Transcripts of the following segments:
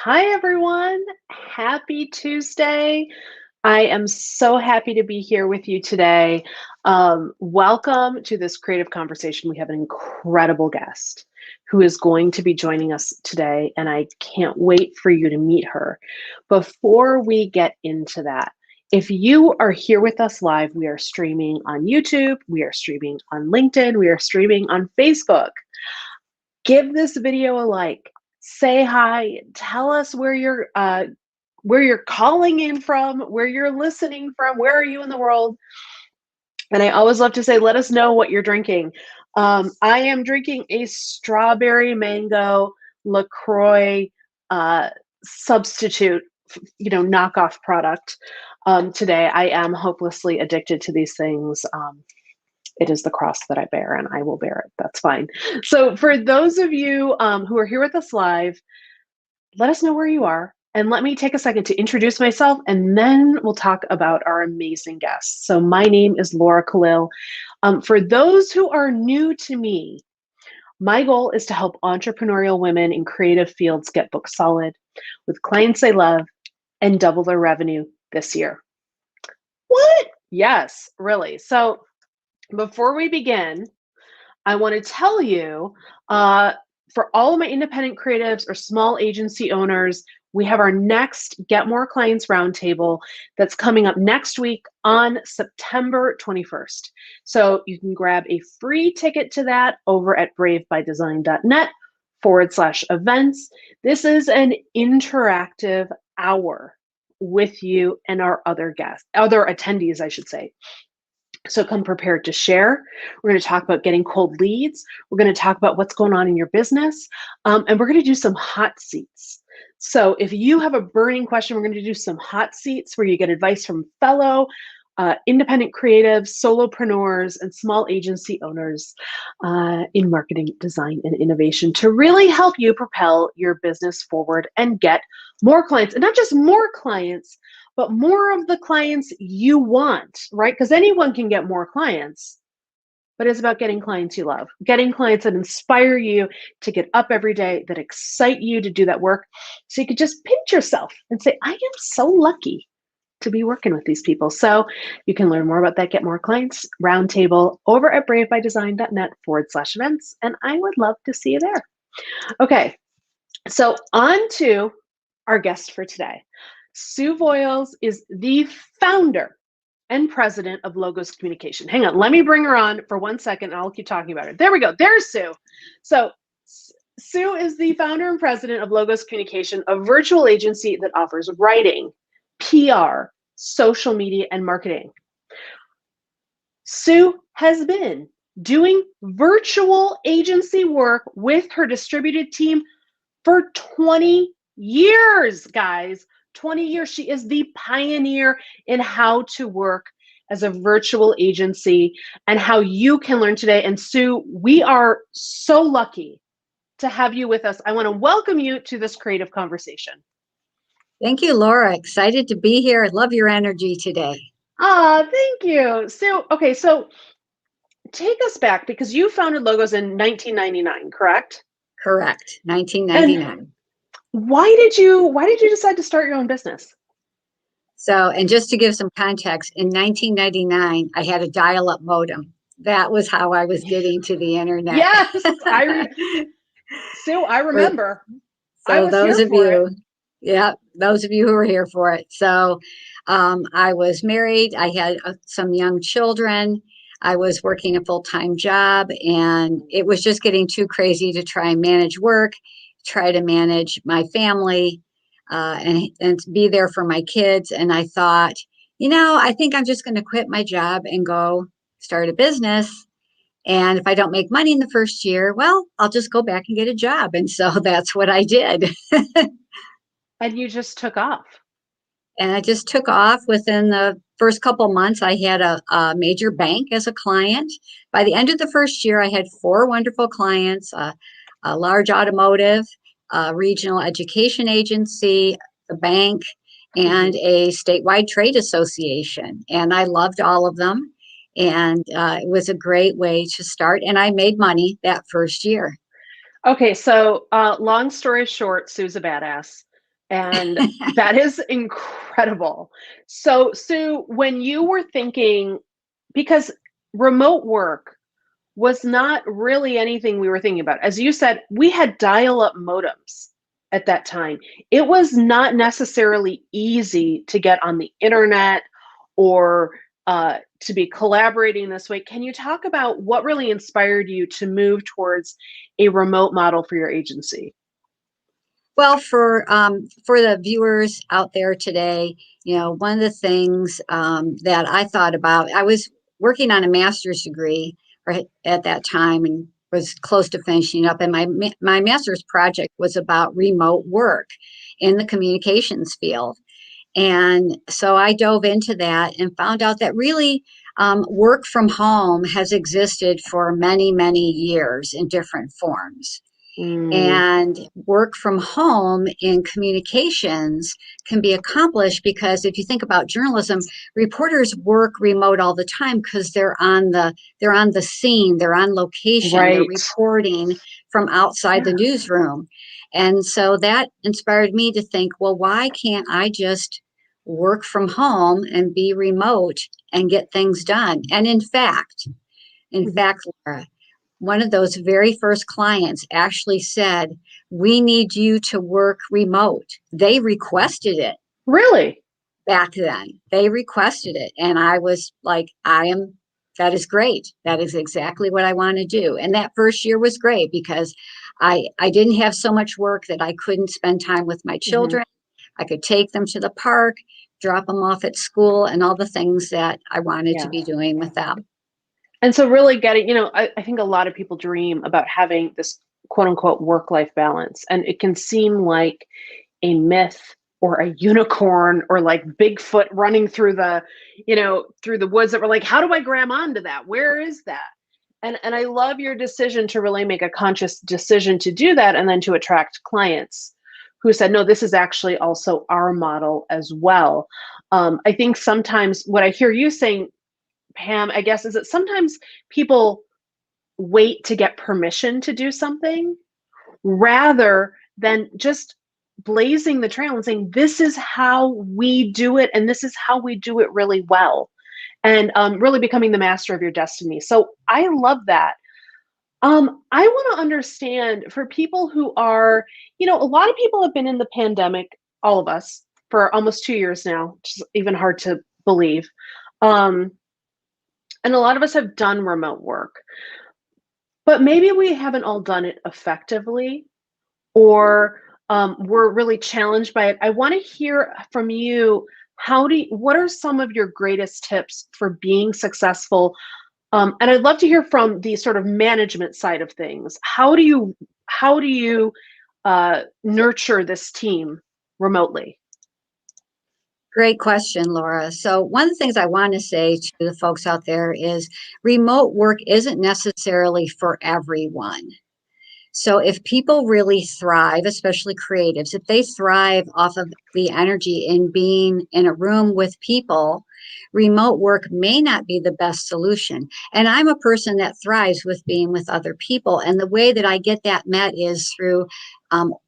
Hi, everyone. Happy Tuesday. I am so happy to be here with you today. Welcome to this creative conversation. We have an incredible guest who is going to be joining us today, and I can't wait for you to meet her. Before we get into that, if you are here with us live, we are streaming on YouTube, we are streaming on LinkedIn, we are streaming on Facebook. Give this video a like, say hi, tell us where you're calling in from, where you're listening from, where are you in the world? And I always love to say, let us know what you're drinking. I am drinking a strawberry mango LaCroix substitute, knockoff product. Today, I am hopelessly addicted to these things. It is the cross that I bear, and I will bear it. That's fine. So for those of you who are here with us live, let us know where you are. And let me take a second to introduce myself, and then we'll talk about our amazing guests. So my name is Laura Khalil. For those who are new to me, my goal is to help entrepreneurial women in creative fields get booked solid with clients they love and double their revenue this year. What? Yes, really. So before we begin, I want to tell you for all of my independent creatives or small agency owners, we have our next Get More Clients Roundtable that's coming up next week on September 21st. So you can grab a free ticket to that over at bravebydesign.net/events. This is an interactive hour with you and our other attendees, I should say. So come prepared to share. We're going to talk about getting cold leads. We're going to talk about what's going on in your business. And we're going to do some hot seats. So if you have a burning question, we're going to do some hot seats where you get advice from fellow independent creatives, solopreneurs, and small agency owners in marketing, design, and innovation to really help you propel your business forward and get more clients. And not just more clients, but more of the clients you want, right? Because anyone can get more clients, but it's about getting clients you love, getting clients that inspire you to get up every day, that excite you to do that work. So you could just pinch yourself and say, I am so lucky to be working with these people. So you can learn more about that Get More Clients Roundtable over at bravebydesign.net/events. And I would love to see you there. Okay, so on to our guest for today. Sue Voyles is the founder and president of Logos Communication. Hang on, let me bring her on for 1 second and I'll keep talking about her. There we go, there's Sue. So Sue is the founder and president of Logos Communication, a virtual agency that offers writing, PR, social media, and marketing. Sue has been doing virtual agency work with her distributed team for 20 years, guys. 20 years. She is the pioneer in how to work as a virtual agency and how you can learn today. And Sue, we are so lucky to have you with us. I want to welcome you to this creative conversation. Thank you, Laura. Excited to be here. I love your energy today. Thank you. Sue, okay, so take us back because you founded Logos in 1999, correct? Correct. 1999. And why did you decide to start your own business? So, and just to give some context, in 1999, I had a dial-up modem. That was how I was getting to the internet. Yes, Sue, I remember. I was those here of for you, it. yeah, those of you who were here for it. So, I was married. I had some young children. I was working a full-time job, and it was just getting too crazy to try and manage work, try to manage my family, and be there for my kids. And I thought, I think I'm just going to quit my job and go start a business. And if I don't make money in the first year, well, I'll just go back and get a job. And so that's what I did. And you just took off. And I just took off. Within the first couple months. I had a major bank as a client. By the end of the first year, I had 4 wonderful clients, a large automotive, a regional education agency, a bank, and a statewide trade association. And I loved all of them. And it was a great way to start. And I made money that first year. Okay, so long story short, Sue's a badass. And that is incredible. So, Sue, when you were thinking, because remote work was not really anything we were thinking about. As you said, we had dial-up modems at that time. It was not necessarily easy to get on the internet or to be collaborating this way. Can you talk about what really inspired you to move towards a remote model for your agency? Well, for the viewers out there today, one of the things that I thought about, I was working on a master's degree right at that time and was close to finishing up, and my master's project was about remote work in the communications field. And so I dove into that and found out that really work from home has existed for many, many years in different forms. Mm, And work from home in communications can be accomplished because if you think about journalism, reporters work remote all the time because they're on the scene, they're on location, they're right. reporting from outside the Yeah. newsroom. And so that inspired me to think, well, why can't I just work from home and be remote and get things done? And Mhm. in fact, Laura, one of those very first clients actually said, "We need you to work remote." They requested it Really? back then. They requested it. And I was like, that is great. That is exactly what I want to do. And that first year was great because I didn't have so much work that I couldn't spend time with my Mhm. children. I could take them to the park, drop them off at school, and all the things that I wanted to Yeah. be doing with them. And so really getting, I think a lot of people dream about having this quote unquote work-life balance. And it can seem like a myth or a unicorn or like Bigfoot running through the woods that we're like, how do I grab onto that? Where is that? And I love your decision to really make a conscious decision to do that and then to attract clients who said, no, this is actually also our model as well. I think sometimes what I hear you saying, Pam, I guess, is that sometimes people wait to get permission to do something rather than just blazing the trail and saying, this is how we do it, and this is how we do it really well, and really becoming the master of your destiny. So I love that. I want to understand for people who are, a lot of people have been in the pandemic, all of us, for almost 2 years now, which is even hard to believe. Um, and a lot of us have done remote work, but maybe we haven't all done it effectively or we're really challenged by it. I want to hear from you. What are some of your greatest tips for being successful? And I'd love to hear from the sort of management side of things. How do you nurture this team remotely? Great question, Laura. So, one of the things I want to say to the folks out there is remote work isn't necessarily for everyone. So if people really thrive, especially creatives, if they thrive off of the energy in being in a room with people, remote work may not be the best solution. And I'm a person that thrives with being with other people. And the way that I get that met is through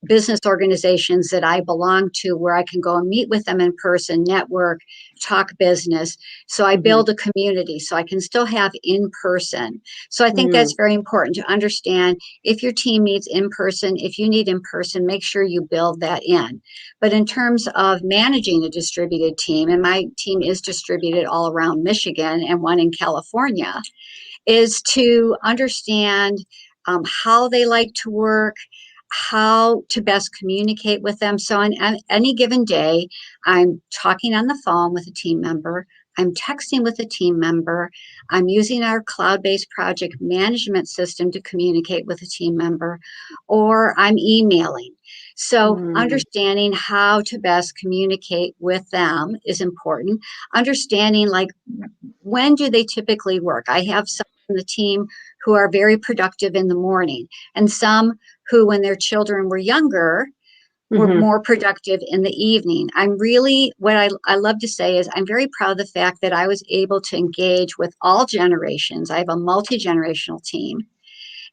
business organizations that I belong to, where I can go and meet with them in person, network, talk business. So I Hmm. build a community so I can still have in person. So I think Mm, that's very important to understand if your team meets in person, if you need in person, make sure you build that in. But in terms of managing a distributed team, and my team is distributed all around Michigan and one in California, is to understand how they like to work, how to best communicate with them. So on any given day, I'm talking on the phone with a team member. I'm texting with a team member. I'm using our cloud-based project management system to communicate with a team member, or I'm emailing. So mm, understanding how to best communicate with them is important. Understanding like when do they typically work? I have some on the team who are very productive in the morning, and some who, when their children were younger, were mhm, more productive in the evening. What I love to say is, I'm very proud of the fact that I was able to engage with all generations. I have a multi generational team,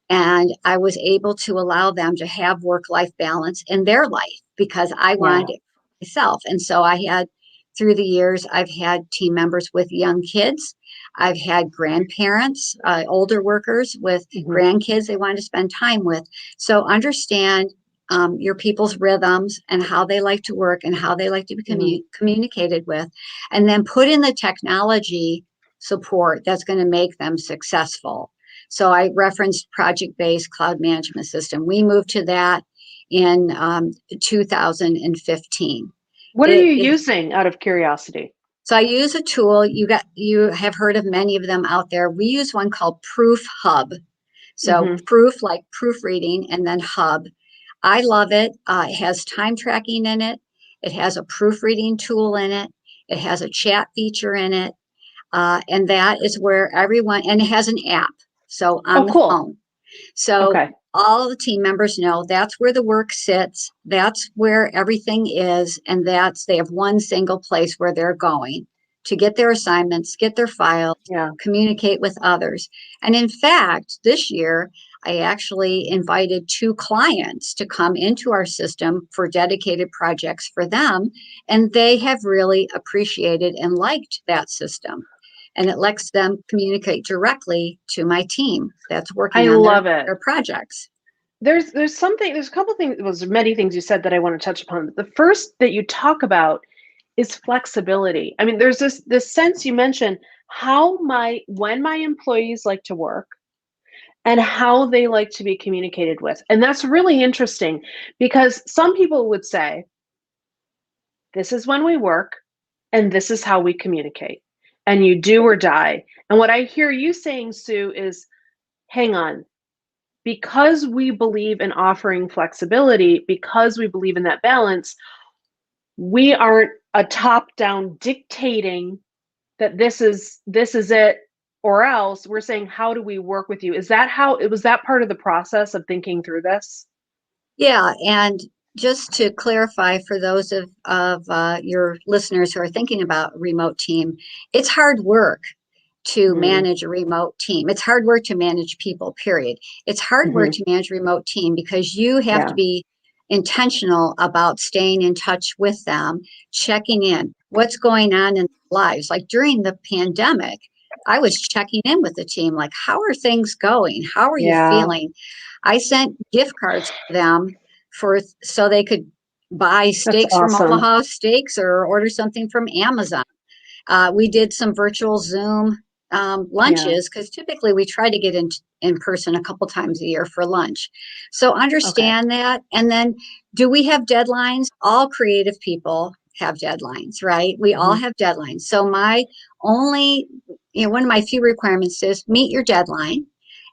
and I was able to allow them to have work life balance in their life. because I Yeah. wanted it for myself. And so through the years, I've had team members with young kids. I've had grandparents, older workers with Hmm. grandkids they wanted to spend time with. So understand your people's rhythms and how they like to work and how they like to be Hmm. communicated with, and then put in the technology support that's going to make them successful. So I referenced project-based cloud management system. We moved to that in 2015. What are It you is using out of curiosity? so I use a tool. You have heard of many of them out there. We use one called Proof Hub. So Hmm. proof like proofreading, and then hub. I love it. It has time tracking in it. It has a proofreading tool in it. It has a chat feature in it. And that is where and it has an app. So Oh, on the cool. phone. So Okay. all the team members know that's where the work sits. That's where everything is. And they have one single place where they're going to get their assignments, get their files, Yeah. communicate with others. And in fact, this year, I actually invited 2 clients to come into our system for dedicated projects for them. And they have really appreciated and liked that system. And it lets them communicate directly to my team that's I working on love it. their projects. There's a couple things, well, there's many things you said that I want to touch upon. The first that you talk about is flexibility. I mean, there's this sense you mentioned when my employees like to work and how they like to be communicated with. And that's really interesting because some people would say, this is when we work and this is how we communicate. And you do or die. And what I hear you saying, Sue, is hang on, because we believe in offering flexibility, because we believe in that balance, we aren't a top down dictating that this is it or else. We're saying, how do we work with you? Is that how it was, that part of the process of thinking through this? Yeah, and just to clarify for those of your listeners who are thinking about remote team, it's hard work to Mm, manage a remote team. It's hard work to manage people, period. It's hard work hmm. to manage a remote team because you have to Yeah. be intentional about staying in touch with them, checking in, what's going on in their lives. Like during the pandemic, I was checking in with the team, like, how are things going? How are you Yeah. feeling? I sent gift cards to them so they could buy That's steaks from awesome. Omaha Steaks or order something from Amazon. We did some virtual Zoom Yeah. lunches because typically we try to get in person a couple times a year for lunch. So Okay. understand that. And then, do we have deadlines? All creative people have deadlines, right? We all Hmm. have deadlines. So my only, one of my few requirements is meet your deadline.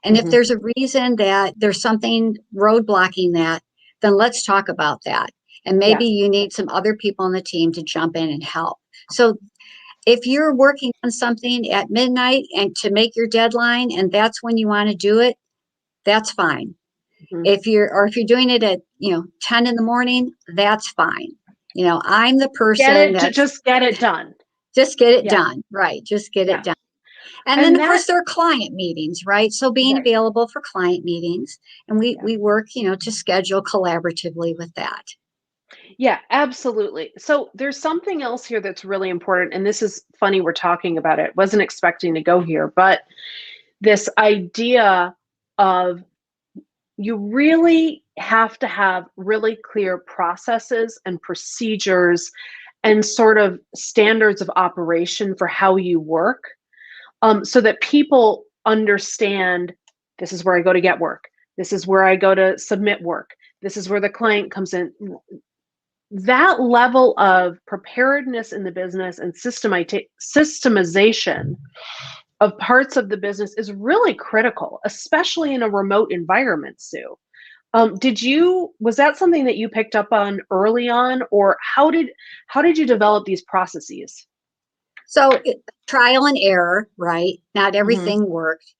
And if Hmm. there's a reason that there's something roadblocking that, then let's talk about that. And Yeah. maybe you need some other people on the team to jump in and help. So if you're working on something at midnight and to make your deadline and that's when you want to do it, that's fine. Hmm. If you're doing it at 10 in the morning, that's fine. I'm the Get person it, that's just get it done. just get it Yeah. done, right? Just get it Yeah. done. And then And of course that, there are client meetings, right? So being right. available for client meetings, and we Yeah. we work, to schedule collaboratively with that. Yeah, absolutely. So there's something else here that's really important. And this is funny we're talking about it. Wasn't expecting to go here, but this idea of you really have to have really clear processes and procedures and sort of standards of operation for how you work, so that people understand this is where I go to get work. This is where I go to submit work. This is where the client comes in. That level of preparedness in the business and systemization of parts of the business is really critical, especially in a remote environment, Sue. Was that something that you picked up on early on, or how did you develop these processes? So trial and error, right? Not Hmm. everything worked.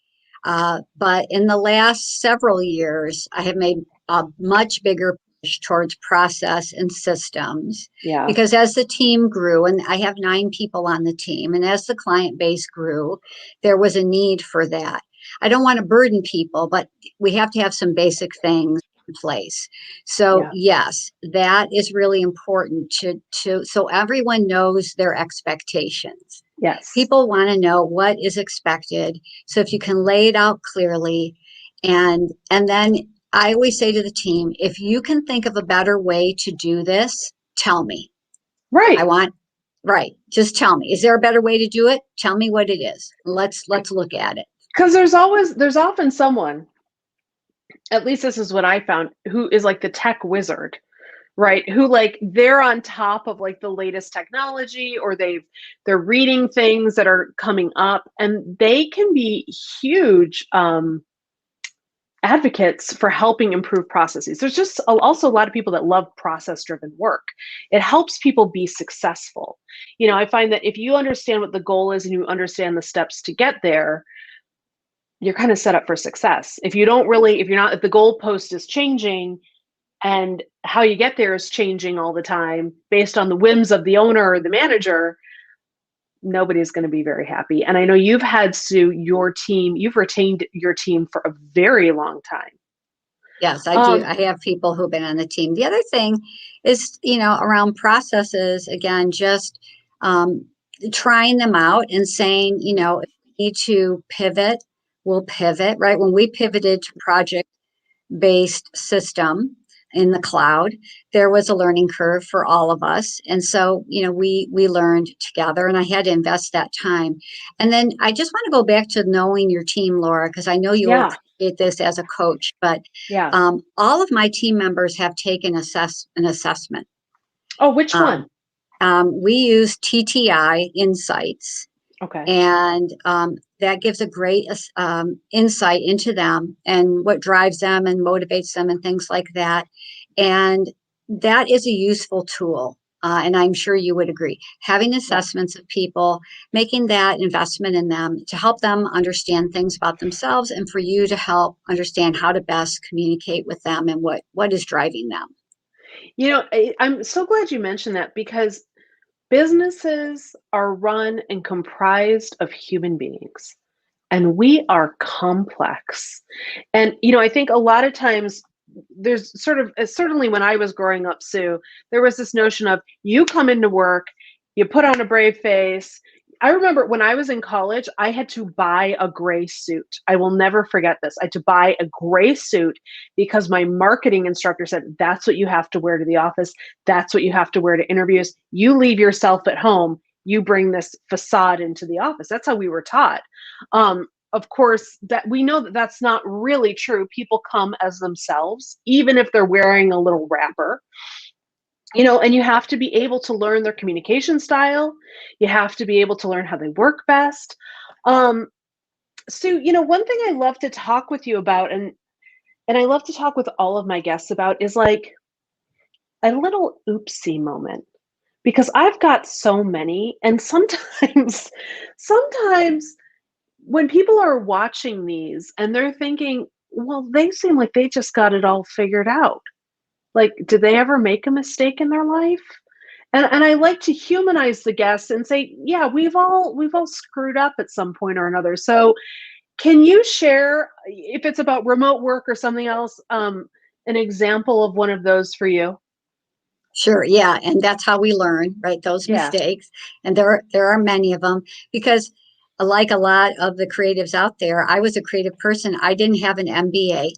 But in the last several years, I have made a much bigger push towards process and systems Yeah. because as the team grew, and I have 9 people on the team, and as the client base grew, there was a need for that. I don't want to burden people, but we have to have some basic things place. So Yeah. yes, that is really important so everyone knows their expectations. Yes. People want to know what is expected. So if you can lay it out clearly, and then I always say to the team, if you can think of a better way to do this, tell me. I Right. want right. Just tell me. Is there a better way to do it? Tell me what it is. Let's look at it. Because there's often someone, at least this is what I found, who is like the tech wizard, right? Who like they're on top of like the latest technology, or they're reading things that are coming up, and they can be huge advocates for helping improve processes. There's just also a lot of people that love process driven work. It helps people be successful. I find that if you understand what the goal is and you understand the steps to get there, you're kind of set up for success. If if the goalpost is changing and how you get there is changing all the time based on the whims of the owner or the manager, nobody's going to be very happy. And I know you've had, Sue, you've retained your team for a very long time. Yes, I do. Um, I have people who've been on the team. The other thing is, around processes, again, just um, trying them out and saying, if we need to pivot, we'll pivot, right? When we pivoted to project-based system in the cloud, there was a learning curve for all of us. And so, we learned together, and I had to invest that time. And then I just want to go back to knowing your team, Laura, because I know you'll yeah, appreciate this as a coach, but yeah. all of my team members have taken an assessment. Oh, which Um, one? we use TTI Insights, Okay. and that gives a great insight into them and what drives them and motivates them and things like that. And that is a useful tool. And I'm sure you would agree. Having Yeah. assessments of people, making that investment in them to help them understand things about themselves, and for you to help understand how to best communicate with them and what is driving them. I'm so glad you mentioned that, because businesses are run and comprised of human beings, and we are complex. And, I think a lot of times there's sort of, certainly when I was growing up, Sue, there was this notion of you come into work, you put on a brave face. I remember when I was in college, I had to buy a gray suit. I will never forget this. I had to buy a gray suit because my marketing instructor said, that's what you have to wear to the office. That's what you have to wear to interviews. You leave yourself at home. You bring this facade into the office. That's how we were taught. Of course, that we know that that's not really true. People come as themselves, even if they're wearing a little wrapper. And you have to be able to learn their communication style. You have to be able to learn how they work best. Um, Sue, one thing I love to talk with you about, and I love to talk with all of my guests about, is like a little oopsie moment, because I've got so many, and sometimes when people are watching these and they're thinking, well, they seem like they just got it all figured out. Like, did they ever make a mistake in their life? And I like to humanize the guests and say, yeah, we've all screwed up at some point or another. So can you share, if it's about remote work or something else, an example of one of those for you? Sure, yeah, and that's how we learn, right? Those Yeah. mistakes, and there are many of them, because like a lot of the creatives out there, I was a creative person. I didn't have an MBA.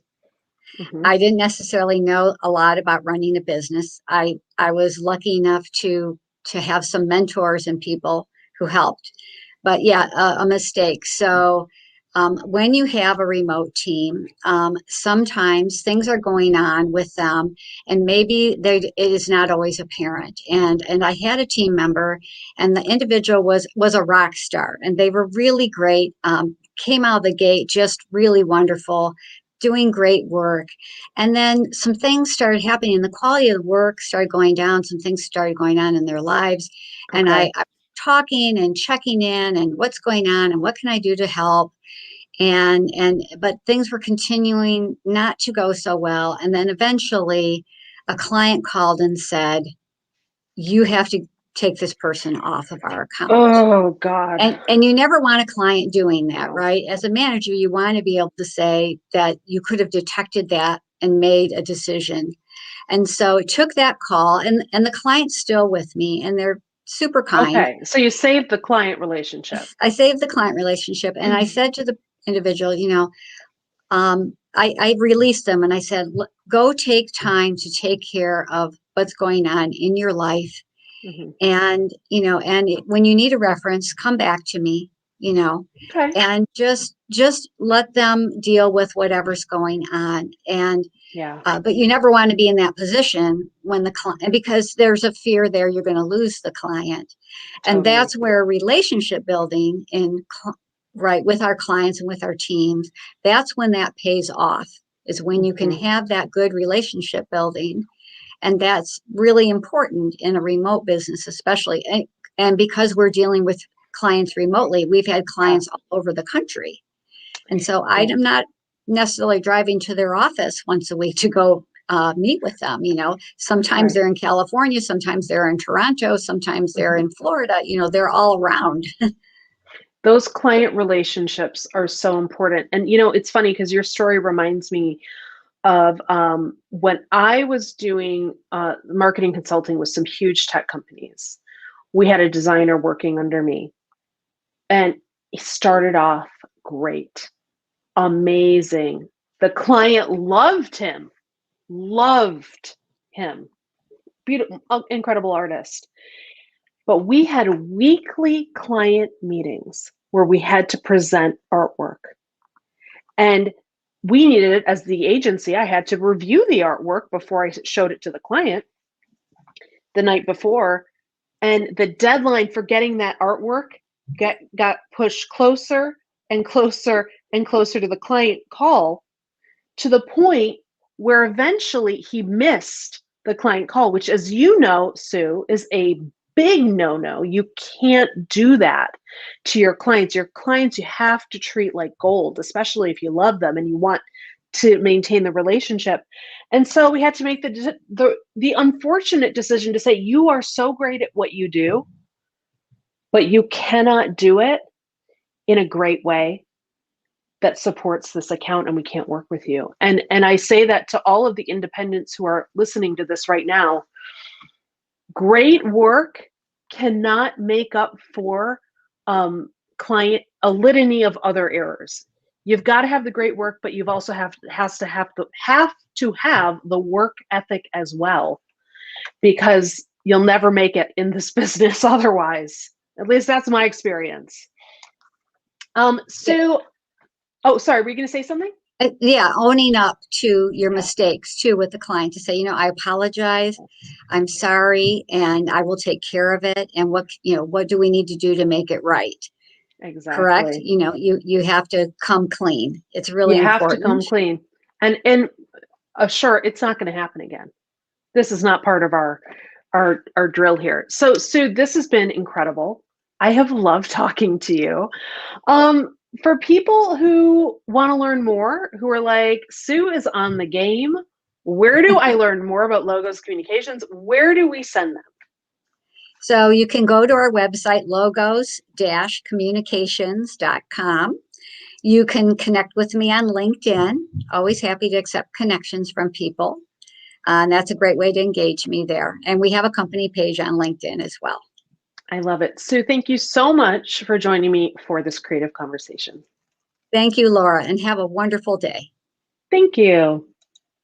Hmm. I didn't necessarily know a lot about running a business. I was lucky enough to have some mentors and people who helped. But yeah, a mistake. So when you have a remote team, sometimes things are going on with them, and maybe it is not always apparent. And I had a team member, and the individual was a rock star, and they were really great. Came out of the gate just really wonderful, doing great work. And then some things started happening, and the quality of the work started going down. Some things started going on in their lives, and Okay. I talking and checking in and what's going on and what can I do to help. But things were continuing not to go so well. And then eventually a client called and said, you have to take this person off of our account. Oh God. And you never want a client doing that, No. right? As a manager, you want to be able to say that you could have detected that and made a decision. And so it took that call, and the client's still with me, and they're super kind. Okay. So you saved the client relationship. I saved the client relationship, and I said to the individual, I released them, and I said, go take time to take care of what's going on in your life. Mm-hmm. And, when you need a reference, come back to me, Okay. and just let them deal with whatever's going on. And, Yeah. but you never want to be in that position when the client, because there's a fear there, you're going to lose the client. And Totally. that's where relationship building right, with our clients and with our teams, that's when that pays off, is when you can have that good relationship building. And that's really important in a remote business, especially. And because we're dealing with clients remotely, we've had clients all over the country. And so Yeah. I'm not necessarily driving to their office once a week to go meet with them. Sometimes they're in California, sometimes they're in Toronto, sometimes they're in Florida, they're all around. Those client relationships are so important. And, it's funny because your story reminds me of when I was doing marketing consulting with some huge tech companies. We had a designer working under me, and he started off great, amazing. The client loved him. Beautiful, incredible artist. But we had weekly client meetings where we had to present artwork. And we needed it as the agency. I had to review the artwork before I showed it to the client the night before. And the deadline for getting that artwork got pushed closer and closer and closer to the client call, to the point where eventually he missed the client call, which, as you know, Sue, is a big no-no. You can't do that to your clients. Your clients, you have to treat like gold, especially if you love them and you want to maintain the relationship. And so we had to make the unfortunate decision to say, you are so great at what you do, but you cannot do it in a great way that supports this account, and we can't work with you. And I say that to all of the independents who are listening to this right now. Great work cannot make up for a litany of other errors. You've got to have the great work, but you've also have to have the work ethic as well, because you'll never make it in this business otherwise. At least that's my experience. Sue, oh, sorry, were you going to say something? Yeah, owning up to your mistakes too with the client, to say, I apologize, I'm sorry, and I will take care of it. And what do we need to do to make it right? Correct? Exactly. You have to come clean. It's really You have to important. come clean. And sure, it's not going to happen again. This is not part of our drill here. So, Sue, this has been incredible. I have loved talking to you. For people who want to learn more, who are like, Sue is on the game, where do I learn more about Logos Communications? Where do we send them? So you can go to our website, logos-communications.com. You can connect with me on LinkedIn. Always happy to accept connections from people. And that's a great way to engage me there. And we have a company page on LinkedIn as well. I love it. Sue, thank you so much for joining me for this creative conversation. Thank you, Laura, and have a wonderful day. Thank you.